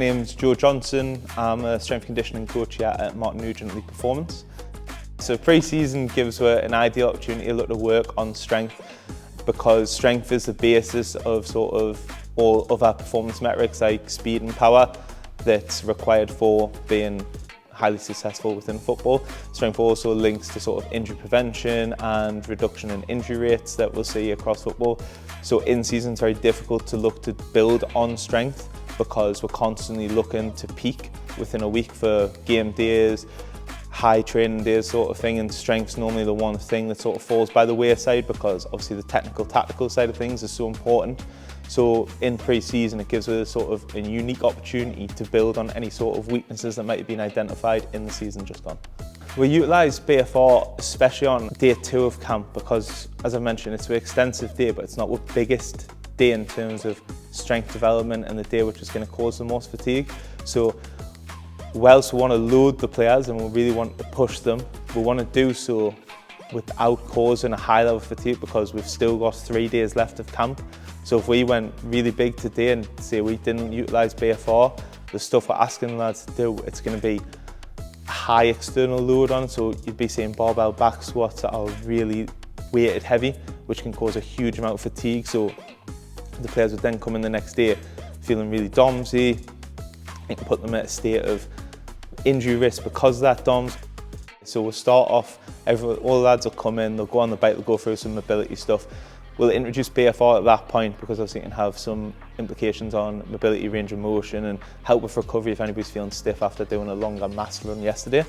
name's Joe Johnson. I'm a strength conditioning coach here at Martin Nugent Elite Performance. So pre-season gives us an ideal opportunity to look to work on strength, because strength is the basis of sort of all other performance metrics like speed and power that's required for being highly successful within football. Strength also links to sort of injury prevention and reduction in injury rates that we'll see across football. So in season it's very difficult to look to build on strength because we're constantly looking to peak within a week for game days, high training days sort of thing, and strength's normally the one thing that sort of falls by the wayside because obviously the technical, tactical side of things is so important. So in pre-season it gives us sort of a unique opportunity to build on any sort of weaknesses that might have been identified in the season just gone. We utilise BFR especially on day 2 of camp because, as I mentioned, it's an extensive day, but it's not the biggest day in terms of strength development and the day which is going to cause the most fatigue. So whilst we want to load the players and we really want to push them, we want to do so without causing a high level of fatigue because we've still got 3 days left of camp. So if we went really big today and say we didn't utilise BFR, the stuff we're asking lads to do, it's going to be high external load on, so you'd be seeing barbell back squats that are really weighted heavy, which can cause a huge amount of fatigue. So the players would then come in the next day feeling really domsy. It can put them at a state of injury risk because of that DOMS. So we'll start off, all the lads will come in, they'll go on the bike, they'll go through some mobility stuff. We'll introduce BFR at that point because obviously it can have some implications on mobility, range of motion, and help with recovery if anybody's feeling stiff after doing a longer mass run yesterday.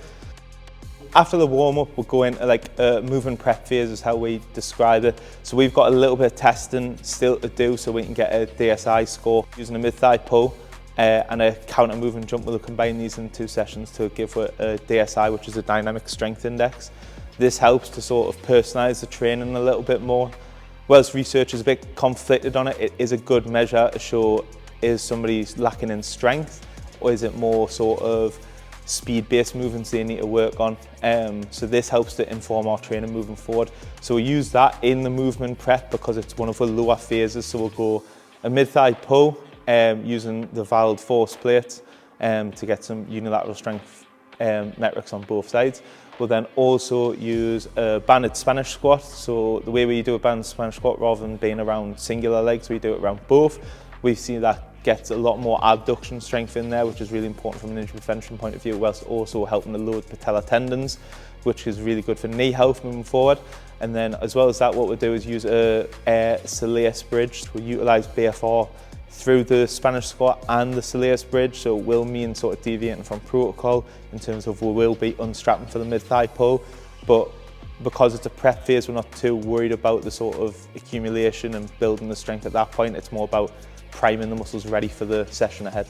After the warm-up, we'll go into like a movement prep phase is how we describe it. So we've got a little bit of testing still to do so we can get a DSI score using a mid-thigh pull and a counter movement jump. We'll combine these in 2 sessions to give a DSI, which is a dynamic strength index. This helps to sort of personalise the training a little bit more. Whilst research is a bit conflicted on it, it is a good measure to show is somebody lacking in strength or is it more sort of speed-based movements they need to work on. So this helps to inform our training moving forward. So we use that in the movement prep because it's one of the lower phases. So we'll go a mid-thigh pull using the valid force plates to get some unilateral strength metrics on both sides. We'll then also use a banded Spanish squat. So the way we do a banded Spanish squat, rather than being around singular legs, we do it around both. We see that gets a lot more abduction strength in there, which is really important from an injury prevention point of view, whilst also helping to load patella tendons, which is really good for knee health moving forward. And then as well as that, what we'll do is use a soleus bridge. We'll utilise BFR through the Spanish squat and the soleus bridge, so it will mean sort of deviating from protocol in terms of we will be unstrapping for the mid-thigh pull, but because it's a prep phase, we're not too worried about the sort of accumulation and building the strength at that point. It's more about priming the muscles ready for the session ahead.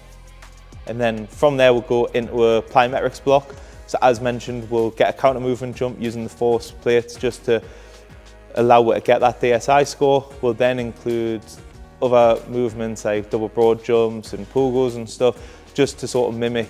And then from there we'll go into a plyometrics block. So as mentioned, we'll get a counter movement jump using the force plates just to allow it to get that DSI score. We'll then include other movements like double broad jumps and pogos and stuff, just to sort of mimic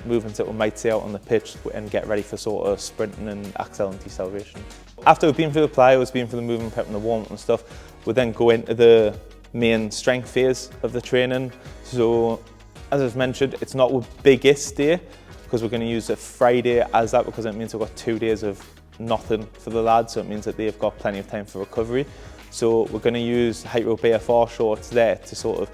movements that we might see out on the pitch and get ready for sort of sprinting and accel and deceleration. After we've been through the plyos, been through the movement prep and the warm-up and stuff, we'll then go into the main strength phase of the training. So as I've mentioned, it's not the biggest day because we're going to use a Friday as that because it means we've got 2 days of nothing for the lads, so it means that they've got plenty of time for recovery. So we're going to use Hytro BFR shorts there to sort of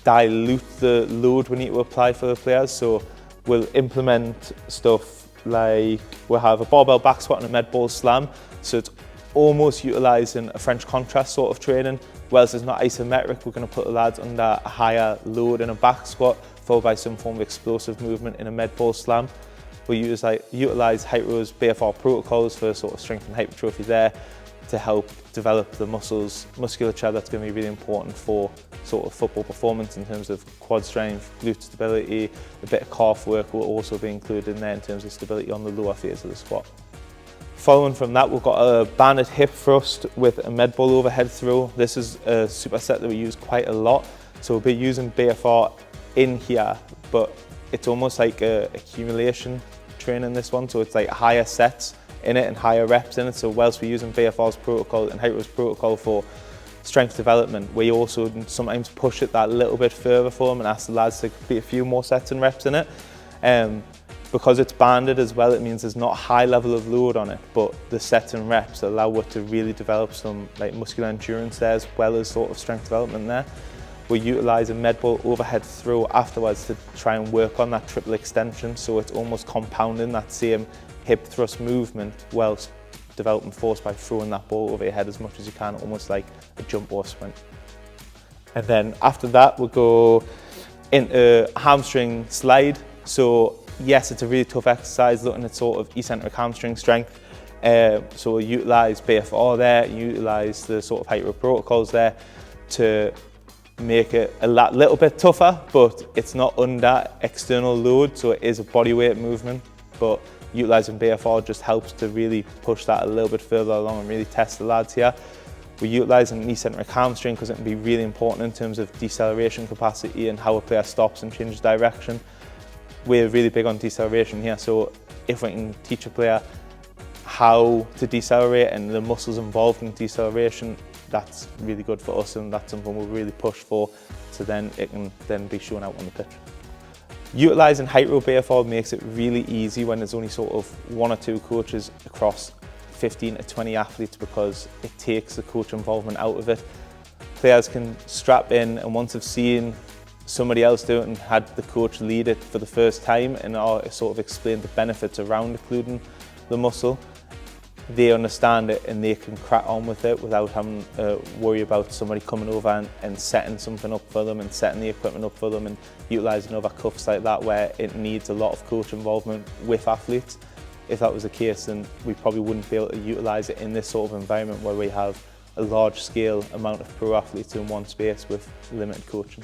dilute the load we need to apply for the players. So we'll implement stuff like we'll have a barbell back squat and a med ball slam. So it's almost utilising a French contrast sort of training. Whilst it's not isometric, we're going to put the lads under a higher load in a back squat, followed by some form of explosive movement in a med ball slam. We'll utilise Hytro's BFR protocols for sort of strength and hypertrophy there to help develop the musculature that's going to be really important for sort of football performance in terms of quad strength, glute stability. A bit of calf work will also be included in there in terms of stability on the lower phase of the squat. Following from that, we've got a banded hip thrust with a med ball overhead throw. This is a superset that we use quite a lot. So we'll be using BFR in here, but it's almost like a accumulation training this one. So it's like higher sets in it and higher reps in it. So whilst we're using BFR's protocol and Hytro's protocol for strength development, we also sometimes push it that little bit further for them and ask the lads to complete a few more sets and reps in it. Because it's banded as well, it means there's not a high level of load on it, but the sets and reps allow it to really develop some like muscular endurance there, as well as sort of strength development there. We utilise a med ball overhead throw afterwards to try and work on that triple extension, so it's almost compounding that same hip thrust movement whilst developing force by throwing that ball over your head as much as you can, almost like a jump or a sprint. And then after that, we'll go into hamstring slide. So yes, it's a really tough exercise looking at sort of eccentric hamstring strength. So we'll utilise BFR there, utilise the sort of Hytro protocols there to make it a little bit tougher, but it's not under external load, so it is a body weight movement. But utilising BFR just helps to really push that a little bit further along and really test the lads here. We're utilising an eccentric hamstring because it can be really important in terms of deceleration capacity and how a player stops and changes direction. We're really big on deceleration here, so if we can teach a player how to decelerate and the muscles involved in deceleration, that's really good for us, and that's something we'll really push for, so then it can then be shown out on the pitch. Utilising Hytro BFR makes it really easy when there's only sort of 1 or 2 coaches across 15 to 20 athletes, because it takes the coach involvement out of it. Players can strap in, and once they've seen somebody else do it and had the coach lead it for the first time and sort of explain the benefits around including the muscle, they understand it and they can crack on with it without having to worry about somebody coming over and setting something up for them and setting the equipment up for them and utilising other cuffs like that, where it needs a lot of coach involvement with athletes. If that was the case, then we probably wouldn't be able to utilise it in this sort of environment where we have a large scale amount of pro athletes in one space with limited coaching.